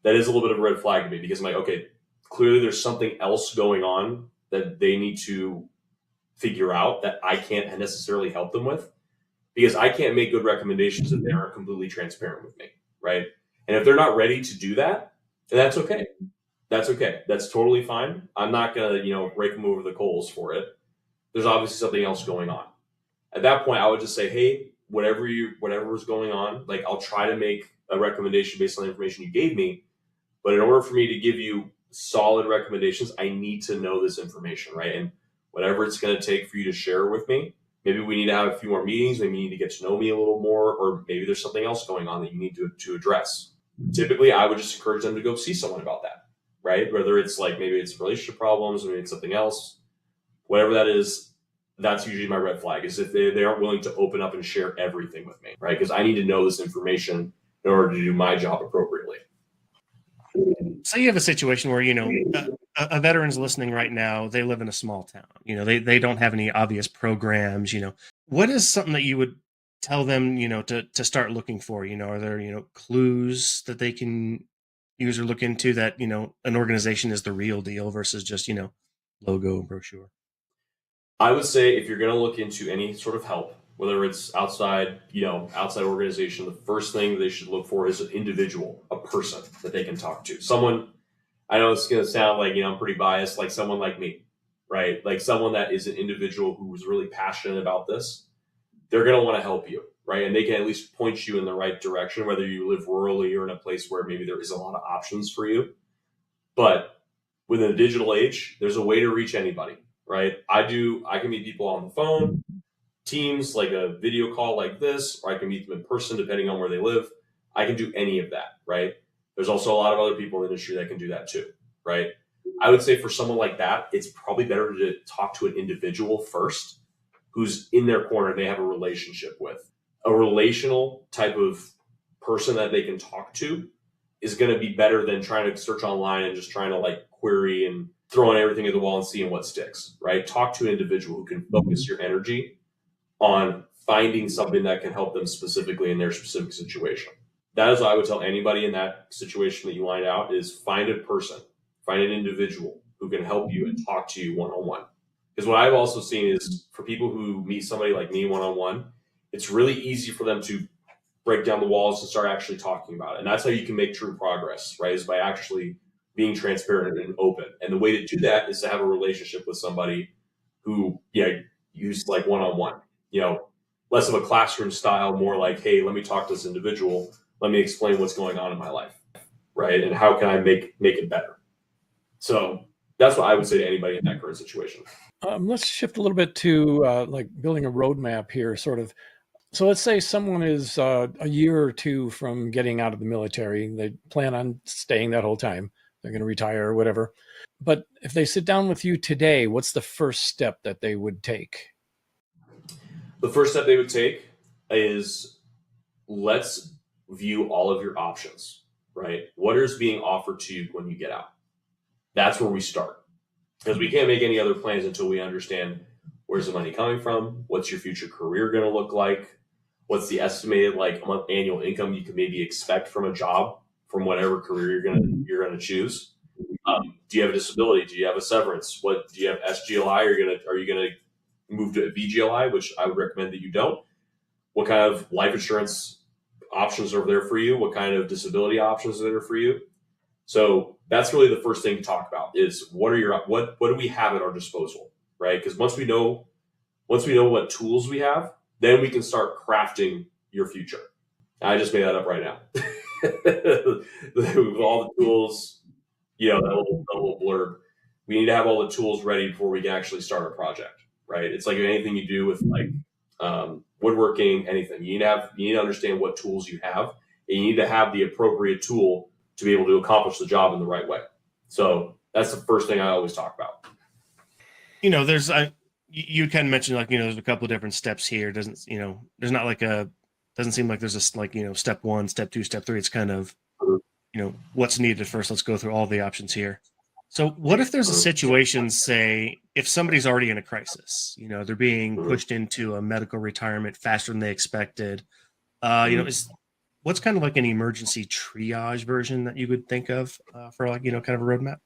That is a little bit of a red flag to me because I'm okay, clearly there's something else going on that they need to figure out that I can't necessarily help them with. Because I can't make good recommendations if they aren't completely transparent with me, right? And if they're not ready to do that, then that's okay. That's okay. That's totally fine. I'm not going to, rake them over the coals for it. There's obviously something else going on. At that point, I would just say, hey, whatever's going on, I'll try to make a recommendation based on the information you gave me. But in order for me to give you solid recommendations, I need to know this information, right? And whatever it's going to take for you to share with me, maybe we need to have a few more meetings. Maybe you need to get to know me a little more, or maybe there's something else going on that you need to address. Typically, I would just encourage them to go see someone about that, right? Whether it's maybe it's relationship problems, or maybe it's something else, whatever that is, that's usually my red flag, is if they aren't willing to open up and share everything with me, right? Because I need to know this information in order to do my job appropriately. So you have a situation where, a veteran's listening right now, they live in a small town, they don't have any obvious programs, what is something that you would tell them, to start looking for, are there, clues that they can use or look into that, an organization is the real deal versus just, logo and brochure? I would say if you're going to look into any sort of help, whether it's outside organization, the first thing they should look for is an individual, a person that they can talk to. Someone, I know it's going to sound like, I'm pretty biased, like someone like me, right? Like someone that is an individual who's really passionate about this. They're going to want to help you, right? And they can at least point you in the right direction, whether you live rurally or in a place where maybe there is a lot of options for you. But within the digital age, there's a way to reach anybody, right? I can meet people on the phone, Teams, like a video call like this, or I can meet them in person depending on where they live. I can do any of that, right? There's also a lot of other people in the industry that can do that too, right? I would say for someone like that, it's probably better to talk to an individual first who's in their corner they have a relationship with. A relational type of person that they can talk to is going to be better than trying to search online and just trying to like query and throwing everything at the wall and seeing what sticks, right? Talk to an individual who can focus your energy on finding something that can help them specifically in their specific situation. That is what I would tell anybody in that situation that you line out, is find a person, find an individual who can help you and talk to you one-on-one. Because what I've also seen is for people who meet somebody like me one-on-one, it's really easy for them to break down the walls and start actually talking about it. And that's how you can make true progress, right? Is by actually being transparent and open. And the way to do that is to have a relationship with somebody who, use like one-on-one, less of a classroom style, more like, hey, let me talk to this individual. Let me explain what's going on in my life, right? And how can I make it better? So that's what I would say to anybody in that current situation. Let's shift a little bit to like building a roadmap here, sort of. So let's say someone is a year or two from getting out of the military. They plan on staying that whole time. They're going to retire or whatever. But if they sit down with you today, what's the first step that they would take? The first step they would take is, let's view all of your options, right? What is being offered to you when you get out? That's where we start. Because we can't make any other plans until we understand where's the money coming from, what's your future career going to look like, what's the estimated annual income you can maybe expect from a job, from whatever career you're gonna choose. Do you have a disability? Do you have a severance? What do you have? SGLI? Are you gonna move to a VGLI, which I would recommend that you don't? What kind of life insurance options are there for you? What kind of disability options are there for you? So that's really the first thing to talk about, is what do we have at our disposal, right? Because once we know what tools we have, then we can start crafting your future. I just made that up right now. With all the tools, that little blurb. We need to have all the tools ready before we can actually start a project, right? It's like anything you do with woodworking, anything. You need to understand what tools you have, and you need to have the appropriate tool to be able to accomplish the job in the right way. So that's the first thing I always talk about. You kind of mentioned there's a couple of different steps here. There's not doesn't seem like there's a step 1, step 2, step 3. It's kind of what's needed first. Let's go through all the options here. So what if there's a situation, say, if somebody's already in a crisis, they're being pushed into a medical retirement faster than they expected, what's kind of like an emergency triage version that you would think of for kind of a roadmap?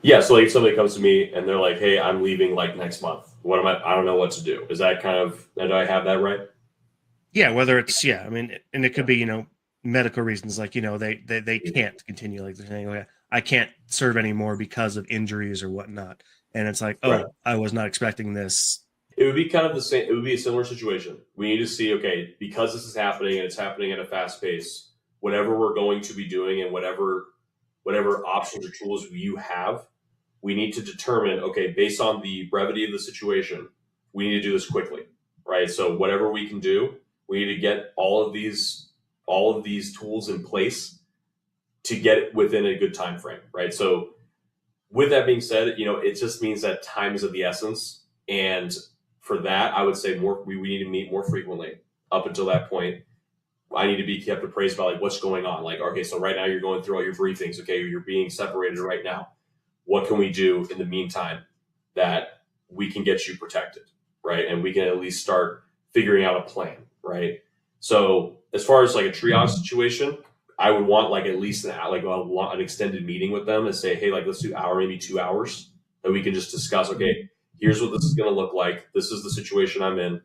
Yeah, so if somebody comes to me and they're like, hey, I'm leaving next month. I don't know what to do. Is that did I have that right? Yeah, whether it's, and it could be, medical reasons, they can't continue, they're saying, I can't serve anymore because of injuries or whatnot. And it's like, right. I was not expecting this. It would be kind of the same. It would be a similar situation. We need to see, okay, because this is happening and it's happening at a fast pace, whatever we're going to be doing and whatever options or tools you have, we need to determine, okay, based on the brevity of the situation, we need to do this quickly, right? So whatever we can do, we need to get all of these tools in place to get it within a good time frame, right? So with that being said, it just means that time is of the essence, and for that, I would say we need to meet more frequently. Up until that point, I need to be kept appraised about like what's going on. Like, okay, so right now you're going through all your briefings. Okay, you're being separated right now. What can we do in the meantime that we can get you protected, right? And we can at least start figuring out a plan, right? So as far as like a triage situation, I would want like at least an extended meeting with them and say, hey, like let's do an hour, maybe 2 hours, that we can just discuss. Okay, here's what this is going to look like. This is the situation I'm in.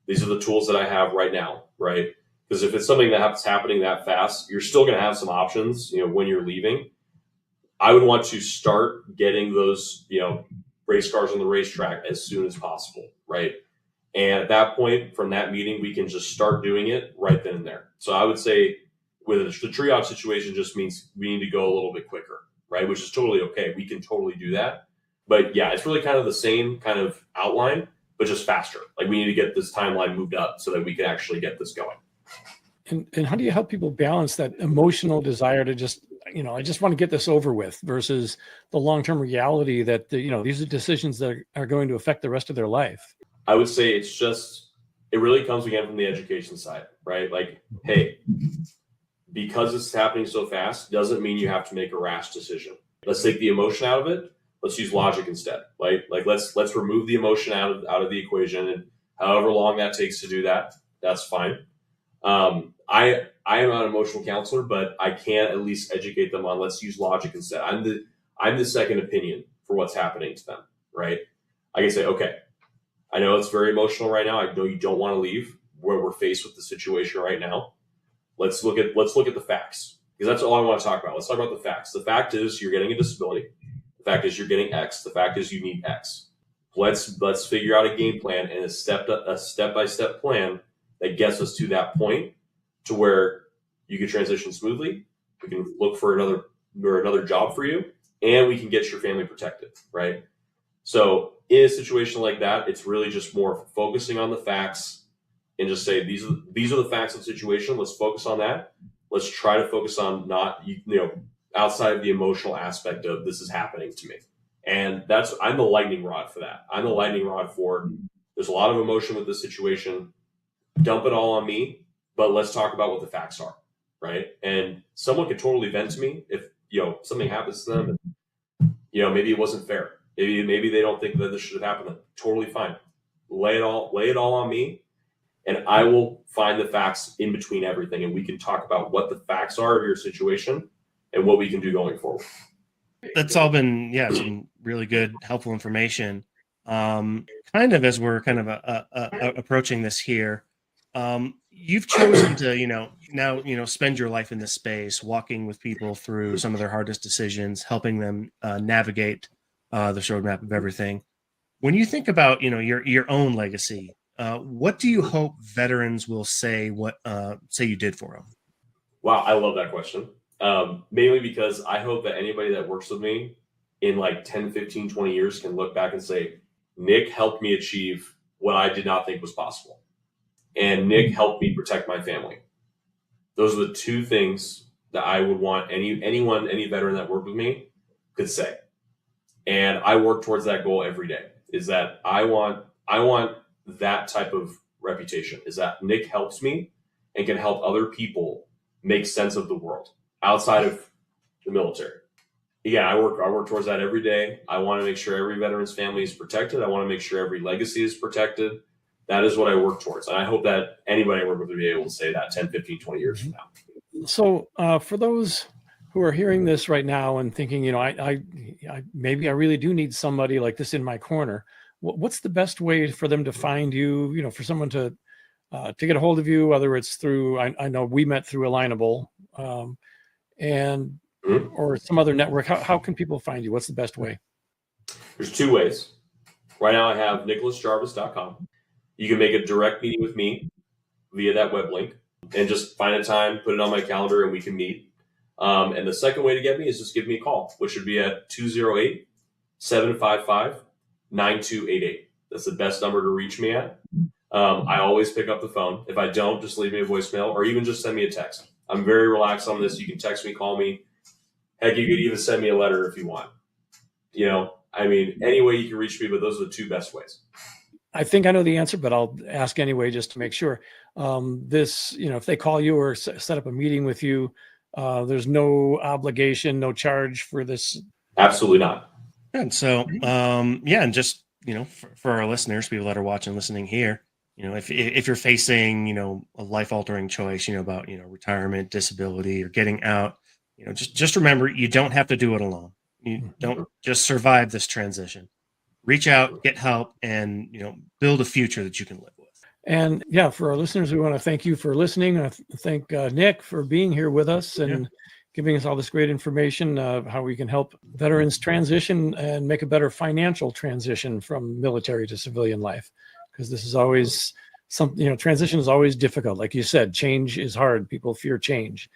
These are the tools that I have right now, right? Because if it's something that's happening that fast, you're still going to have some options, when you're leaving. I would want to start getting those, race cars on the racetrack as soon as possible, right? And at that point, from that meeting, we can just start doing it right then and there. So I would say with the triage situation just means we need to go a little bit quicker, right? Which is totally okay. We can totally do that. But yeah, it's really kind of the same kind of outline, but just faster. Like we need to get this timeline moved up so that we can actually get this going. And how do you help people balance that emotional desire to just, I just want to get this over with versus the long-term reality that, these are decisions that are going to affect the rest of their life? I would say it really comes again from the education side, right? Like, hey, because it's happening so fast doesn't mean you have to make a rash decision. Let's take the emotion out of it. Let's use logic instead, right? Like let's remove the emotion out of the equation, and however long that takes to do that, that's fine. I am not an emotional counselor, but I can at least educate them on let's use logic instead. I'm the second opinion for what's happening to them, right? I can say, okay, I know it's very emotional right now. I know you don't want to leave. We're faced with the situation right now. Let's look at the facts, because that's all I want to talk about. Let's talk about the facts. The fact is you're getting a disability. The fact is you're getting X. The fact is you need X. Let's figure out a game plan and a step-by-step plan that gets us to that point to where you can transition smoothly. We can look for another job for you, and we can get your family protected, right? So in a situation like that, it's really just more focusing on the facts and just say, these are the facts of the situation. Let's focus on that. Let's try to focus on not, outside of the emotional aspect of this is happening to me. And I'm the lightning rod for that. I'm the lightning rod for, there's a lot of emotion with this situation. Dump it all on me, but let's talk about what the facts are, right? And someone could totally vent to me if, something happens to them and, maybe it wasn't fair. Maybe they don't think that this should have happened. Totally fine. Lay it all on me, and I will find the facts in between everything, and we can talk about what the facts are of your situation and what we can do going forward. That's all been, some really good, helpful information. Kind of as we're kind of approaching this here, you've chosen to, now, spend your life in this space, walking with people through some of their hardest decisions, helping them navigate this roadmap of everything. When you think about, your own legacy, what do you hope veterans will say you did for them? Wow, I love that question. Mainly because I hope that anybody that works with me in like 10, 15, 20 years can look back and say, Nick helped me achieve what I did not think was possible. And Nick helped me protect my family. Those are the two things that I would want any veteran that worked with me could say. And I work towards that goal every day, is that I want that type of reputation, is that Nick helps me and can help other people make sense of the world outside of the military. Yeah, I work towards that every day. I want to make sure every veteran's family is protected. I want to make sure every legacy is protected. That is what I work towards. And I hope that anybody I work with will be able to say that 10, 15, 20 years from now. So for those who are hearing this right now and thinking, I maybe I really do need somebody like this in my corner, what's the best way for them to find you, for someone to get a hold of you, whether it's through, I know we met through Alignable, or some other network. How can people find you? What's the best way? There's two ways. Right now I have nicholasjarvis.com. You can make a direct meeting with me via that web link and just find a time, put it on my calendar, and we can meet. And the second way to get me is just give me a call, which would be at 208-755-9288. That's the best number to reach me at. I always pick up the phone. If I don't, just leave me a voicemail or even just send me a text. I'm very relaxed on this. You can text me, call me. Heck, you could even send me a letter if you want. Any way you can reach me, but those are the two best ways. I think I know the answer, but I'll ask anyway just to make sure. This, if they call you or set up a meeting with you, there's no obligation, no charge for this. Absolutely not. And so, and just, for our listeners, people that are watching, listening here, if you're facing, a life-altering choice, about, retirement, disability, or getting out, just remember, you don't have to do it alone. You don't just survive this transition. Reach out, get help, and, build a future that you can live with. And yeah, for our listeners, we want to thank you for listening. I thank Nick for being here with us and giving us all this great information of how we can help veterans transition and make a better financial transition from military to civilian life. Because this is always something, transition is always difficult. Like you said, change is hard. People fear change.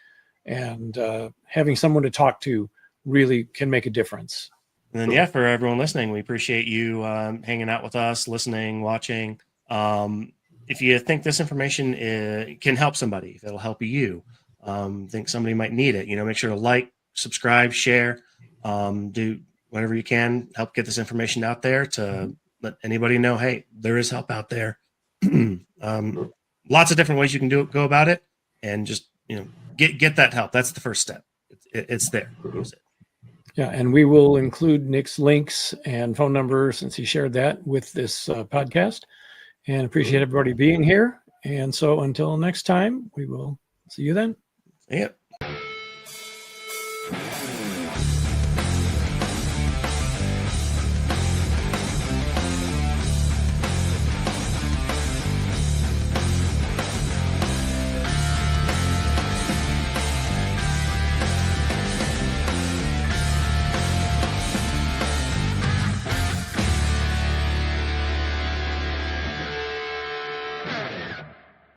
And having someone to talk to really can make a difference. And then, for everyone listening, we appreciate you hanging out with us, listening, watching. If you think this information can help somebody, if it'll help you, think somebody might need it, make sure to like, subscribe, share, do whatever you can, help get this information out there to let anybody know, hey, there is help out there. Lots of different ways you can go about it, and just, get that help. That's the first step. It's there. Use it. Yeah, and we will include Nick's links and phone number, since he shared that, with this podcast. And appreciate everybody being here. And so until next time, we will see you then. Yep.